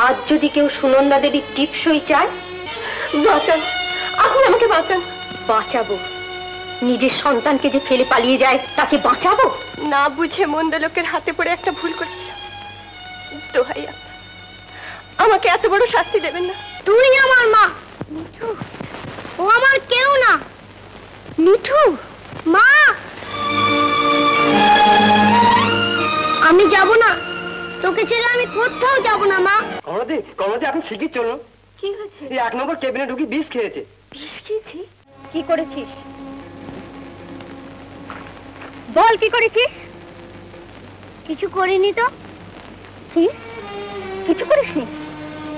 আজ যদি কেউ সুনন্দা দেবীর টিপসই চায়, বাঁচান, আপনি আমাকে বাঁচান। বাঁচাবো? নিজের সন্তানকে যে ফেলে পালিয়ে যায় তাকে বাঁচাবো? না বুঝে মন্দ লোকের হাতে পড়ে একটা ভুল করেছিলাম। দোহাই আমাকে এত বড় শাস্তি দেবেন না। তুই আমার মা মিঠু, ও আমার কেউ না। মিঠু মা, আমি যাব না, তোকে ছেড়ে আমি কোথাও যাব না মা। কমলাদি, কমলাদি আপনি শিগগির চলুন। কি হয়েছে? এই 1 নম্বর কেবিনে ঢুকি বিষ খেয়েছে। বিষ খেয়েছি? কি করেছিস বল, কি করেছিস? কিছু করিনি তো। কি কিছু করিসনি?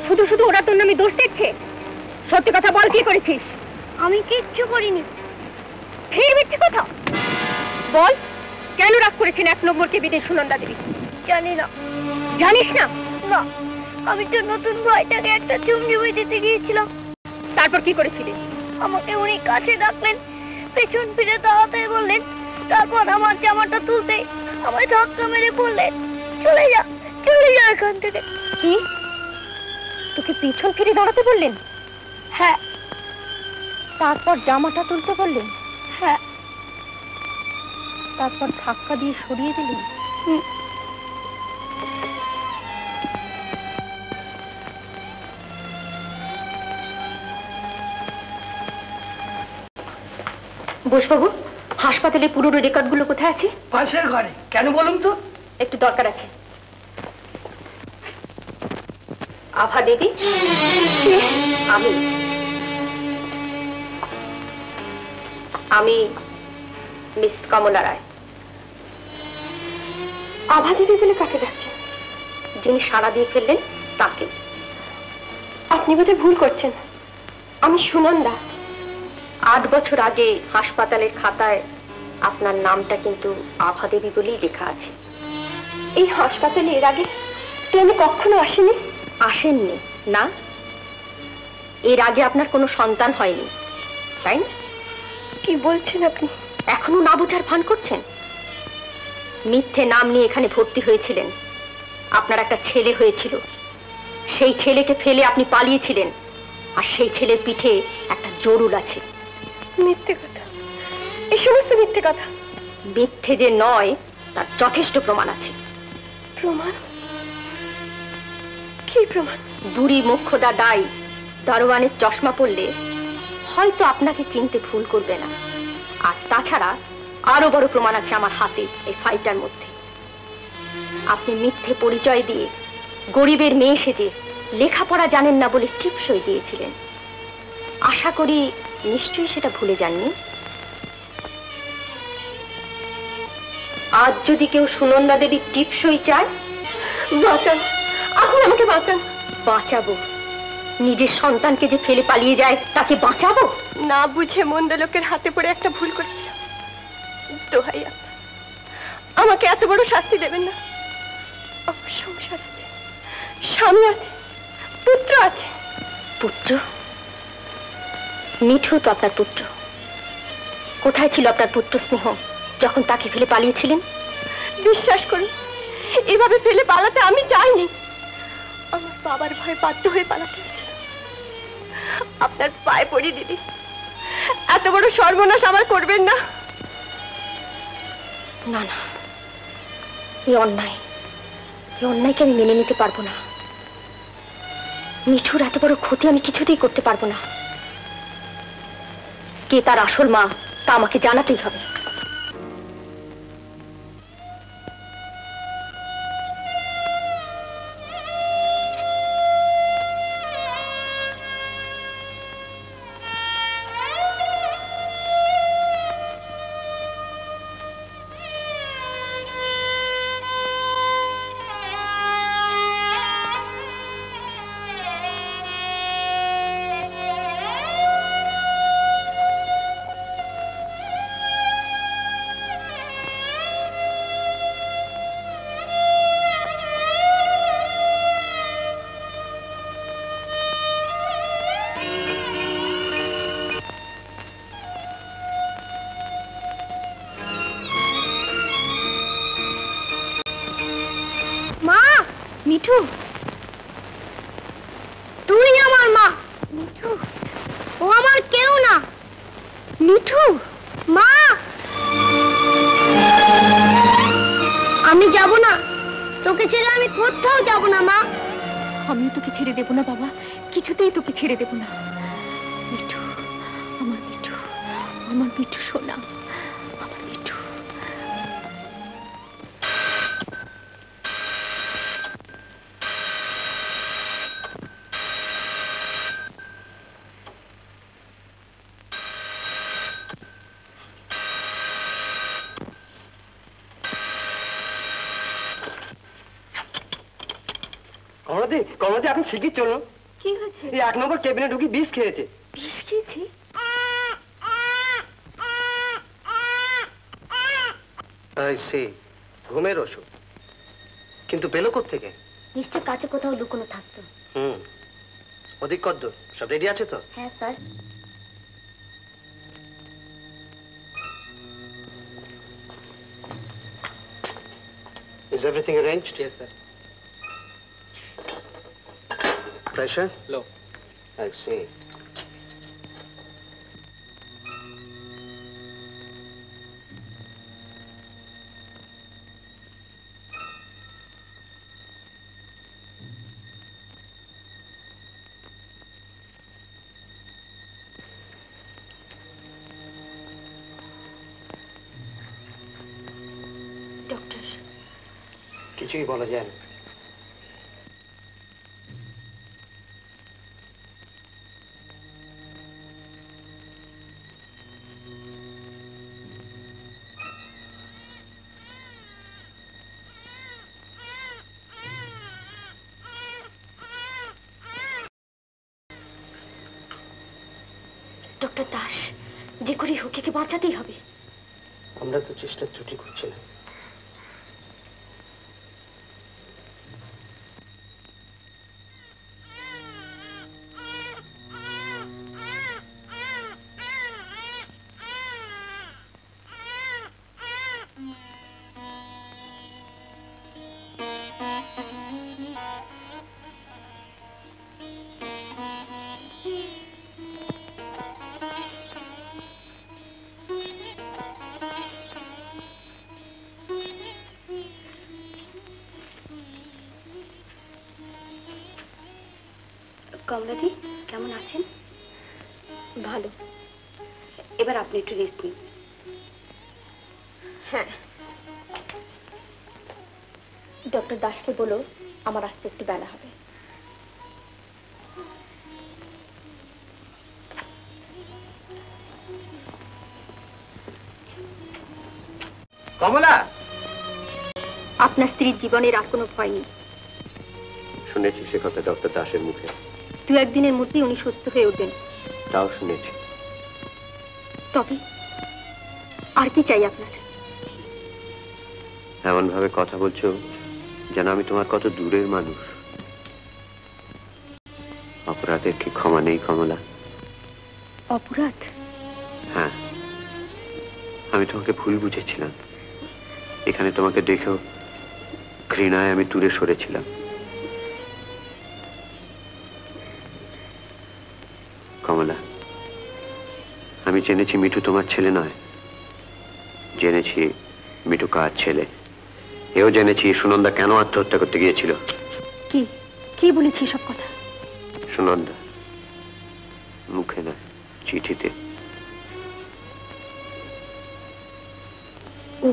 শুধু শুধু ওরা তোর নামে দোষ দিচ্ছে। সত্যি কথা বল, কি করেছিস? আমি কিচ্ছু করিনি। ফের মিথ্যে কথা বল। কেন রাগ করেছেন 1 নম্বর কেবিনে সুনন্দা দেবী? জানি না। জানিস না? না, আমি তো নতুন ভাইটাকে একটা চুমচুমি দিতে গিয়েছিলাম। তারপর কি করেছিলি? আমাকে উনি কাছে ডাকলেন, পেছন ফিরে দাঁড়াতে বললেন, তারপর আমার জামাটা তুলতে আমায় ধাক্কা মেরে বললেন, চলে যা, চলে যা এখান থেকে। কি, তোকে পিছন ফিরে দাঁড়াতে বললেন? হ্যাঁ। তারপর জামাটা তুলতে বললেন? হ্যাঁ। তারপর ধাক্কা দিয়ে সরিয়ে দিলেন? বোসবাবু, হাসপাতালে পুরনো রেকর্ডগুলো কোথায় আছে? পাশের ঘরে। কেন বলুন তো? একটু দরকার আছে। আভা দেবী? আমি মিস কমলা রায়। আভা দেবী বলে কাকে ডাকছেন? যিনি সাড়া দিয়ে ফেললেন তাকে। আপনি বোধহয় ভুল করছেন, আমি সুনন্দা। 8 বছর আগে হাসপাতালের খাতায় আপনার নামটা কিন্তু আভা দেবী বলেই লেখা আছে। এই হাসপাতালে এর আগে তো আমি কখনো আসিনি। আসেননি না? এর আগে আপনার কোনো সন্তান হয়নি, তাই না? কি বলছেন আপনি? এখনো না বোঝার ভান করছেন? মিথ্যে নাম নিয়ে এখানে ভর্তি হয়েছিলেন। আপনার একটা ছেলে হয়েছিল, সেই ছেলেকে ফেলে আপনি পালিয়েছিলেন, আর সেই ছেলের পিঠে একটা জরুল আছে। মিথ্যে কথা, এই সমস্ত মিথ্যে কথা। মিথ্যে যে নয় তার যথেষ্ট প্রমাণ আছে। প্রমাণ? কি প্রমাণ? বুড়ি মোক্ষদা দাই দারোয়ানের চশমা পড়লে হয়তো আপনাকে চিনতে ভুল করবে না। আর তাছাড়া আরো বড় প্রমাণ আছে আমার হাতে, এই ফাইলটার মধ্যে। আপনি মিথ্যে পরিচয় দিয়ে গরিবের মেয়ে সেজে লেখাপড়া জানেন না বলে টিপসই দিয়েছিলেন। আশা করি নিশ্চয়ই সেটা ভুলে যাননি। আজ যদি কেউ সুনন্দা দেবীর টিপসই চায়, বাঁচান, আপনি আমাকে বাঁচান। বাঁচাবো? নিজের সন্তানকে যে ফেলে পালিয়ে যায় তাকে বাঁচাবো? না বুঝে মন্দ লোকের হাতে পড়ে একটা ভুল করেছিলাম। দোহাই আমাকে এত বড় শাস্তি দেবেন না। আমার সংসার আছে, স্বামী আছে, পুত্র আছে। পুত্র? মিঠু তো আপনার পুত্র। কোথায় ছিল আপনার পুত্র স্নেহ যখন তাকে ফেলে পালিয়েছিলেন? বিশ্বাস করুন, এভাবে ফেলে পালাতে আমি চাইনি। আমার বাবার ভয়ে বাধ্য হয়ে পালাতে হয়েছিল। আপনার পায়ে পড়ি দিদি, এত বড় সর্বনাশ আমার করবেন না। না না, এই অন্যায়কে আমি মেনে নিতে পারবো না। মিঠুর এত বড় ক্ষতি আমি কিছুতেই করতে পারবো না। কে তার আসল মা তা আমাকে জানাতেই হবে। কোথাও যাব না মা। আমি তোকে ছেড়ে দেব না বাবা, কিছুতেই তোকে ছেড়ে দেব না। মিঠু, আমার মিঠু, আমার মিঠু সোনা, আমার মিঠু। কমলাদি, কমলাদি আপনি শিগগির চলুন। কি হয়েছে? এই 8 নম্বর কেবিনে ঢুকি বিষ খেয়েছে। বিষ খেয়েছি? ঘুমের ওষুধ, কিন্তু পেলো কোত্থেকে? নিশ্চয় কাছে কোথাও লুকোনো থাকতো। ওদিক কদ্দূর? সব রেডি আছে তো? হ্যাঁ sir. Is everything arranged? Yes, sir. Pressure? Low. I see. Doctor, কিছুই বলা যায় না। ডক্টর দাস, যে করে হোক একে বাঁচাতেই হবে। আমরা তো চেষ্টা ত্রুটি করছি না। কমলাদি, কেমন আছেন? ভালো। এবার আপনি একটু রেস্ট নিন। হ্যাঁ, ডক্টর দাসকে বলো আমার আসতে একটু বেলা হবে। কমলা, আপনার স্ত্রীর জীবনের আর কোনো ভয় নেই। শুনেছি সে কথা ডক্টর দাসের মুখে। 2-1 দিনের মধ্যেই উনি সুস্থ হয়ে উঠবেন। তাও শুনেছি। তবে আর কি চাই আপনার? এমন ভাবে কথা বলছো যেন আমি তোমার কত দূরের মানুষ। অপরাধের কি ক্ষমা নেই কমলা? অপরাধ? হ্যাঁ, আমি তোমাকে ভুল বুঝেছিলাম। এখানে তোমাকে দেখেও ঘৃণায় আমি দূরে সরেছিলাম। কমলা, আমি জেনেছি মিঠু তোমার ছেলে নয়। জেনেছি মিঠু কার ছেলে। এও জেনেছি সুনন্দা কেন আত্মহত্যা করতে গিয়েছিল। কি কি বলেছি সব কথা? সুনন্দা, মুখে না, চিঠিতে। ও,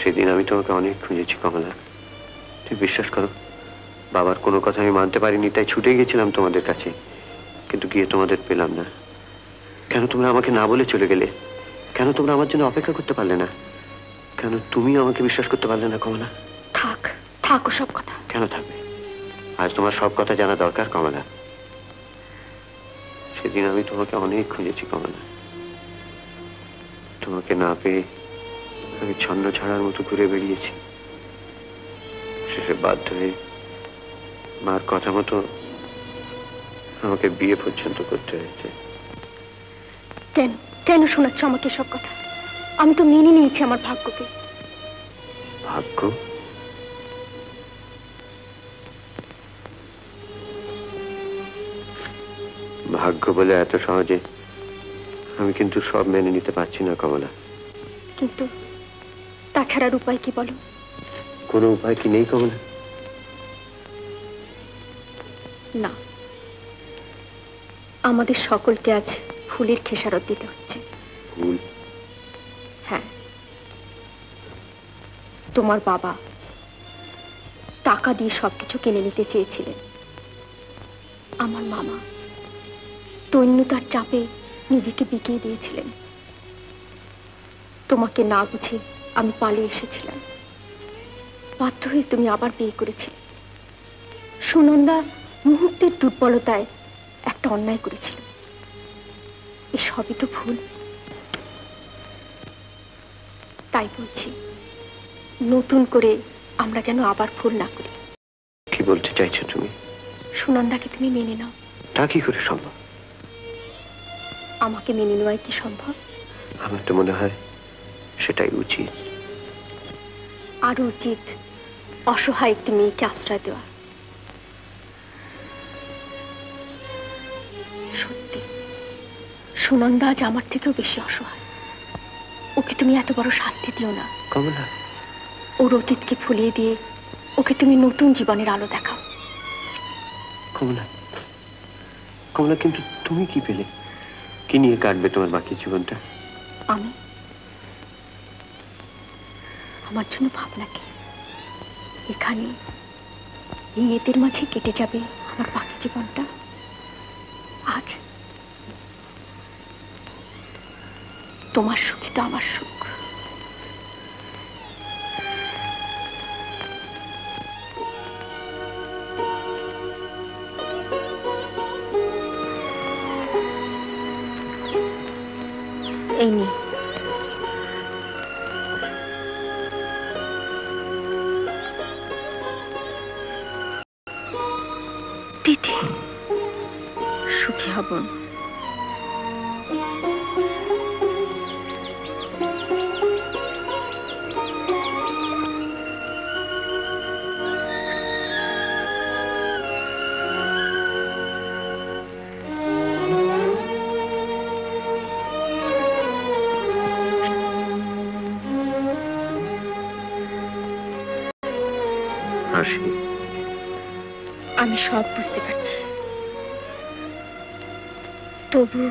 সেদিন আমি তোমাকে অনেক খুঁজেছি কমলা। তুই বিশ্বাস করো, বাবার কোনো কথা আমি মানতে পারিনি, তাই ছুটে গেছিলাম তোমাদের কাছে। কিন্তু গিয়ে তোমাদের পেলাম না। কেন তোমরা আমাকে না বলে চলে গেলে? কেন তোমরা আমার জন্য অপেক্ষা করতে পারলে না? কেন তুমি আমাকে বিশ্বাস করতে পারলে না কমলা? থাক থাক সব কথা। কেন থাকবে? আজ তোমার সব কথা জানা দরকার কমলা। সেদিন আমি তোমাকে অনেক খুঁজেছি কমলা। তোমাকে না পেয়ে আমি ছন্ন ছাড়ার মতো ঘুরে বেরিয়েছি। শেষে বাধ্য হয়ে মার কথা মতো আমাকে বিয়ে পর্যন্ত করতে হয়েছে। কেন কেন শোনাচ্ছ আমাকে সব কথা? আমি তো মেনে নিয়েছি আমার ভাগ্যকে। ভাগ্য? ভাগ্য বলে এত সহজে আমি কিন্তু সব মেনে নিতে পারছি না কমলা। কিন্তু তাছাড়ার উপায় কি বলো? কোনো উপায় কি নেই কমলা? না, আমাদের সকলকে আজ ফুলের খেসারত দিতে হচ্ছে। ফুল? হ্যাঁ, তোমার বাবা টাকা দিয়ে সবকিছু কিনে নিতে চেয়েছিলেন। আমার মামা দৈন্যতার চাপে নিজেকে বিকিয়ে দিয়েছিলেন। তোমাকে না বুঝে আমি পালিয়ে এসেছিলাম। বাধ্য হয়ে তুমি আবার বিয়ে করেছিলে। সুনন্দা মুহূর্তের দুর্বলতায় একটা অন্যায় করেছিল। এসবই তো ভুল। তাই বলছি, নতুন করে আমরা যেন আবার ভুল না করি। কি বলতে চাইছো তুমি? সুনন্দাকে তুমি মেনে নাও। তা কি করে সম্ভব? আমাকে মেনে নেওয়াই কি সম্ভব? আমার তো মনে হয় সেটাই উচিত। আরো উচিত অসহায় একটি মেয়েকে আশ্রয় দেওয়া। সত্যি সুনন্দা আজ আমার থেকেও বেশি অসহায়। ওকে তুমি এত বড় শাস্তি দিও না কমলা। ওর অতীতকে ভুলিয়ে দিয়ে ওকে তুমি নতুন জীবনের আলো দেখাও। কমলা, কমলা, কিন্তু তুমি কি পেলে? কি নিয়ে কাটবে তোমার বাকি জীবনটা? আমি? আমার জন্য ভাবনা কি? এখানে এই এদের মাঝে কেটে যাবে আমার বাকি জীবনটা। আর তোমার সুখই তো আমার সুখ। এই নিয়ে দিদি, সুখী হব। আমি সব বুঝতে পারছি, তবু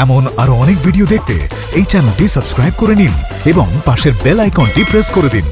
এমন আরো অনেক ভিডিও দেখতে এই চ্যানেলটি সাবস্ক্রাইব করে নিন এবং পাশের বেল আইকনটি প্রেস করে দিন।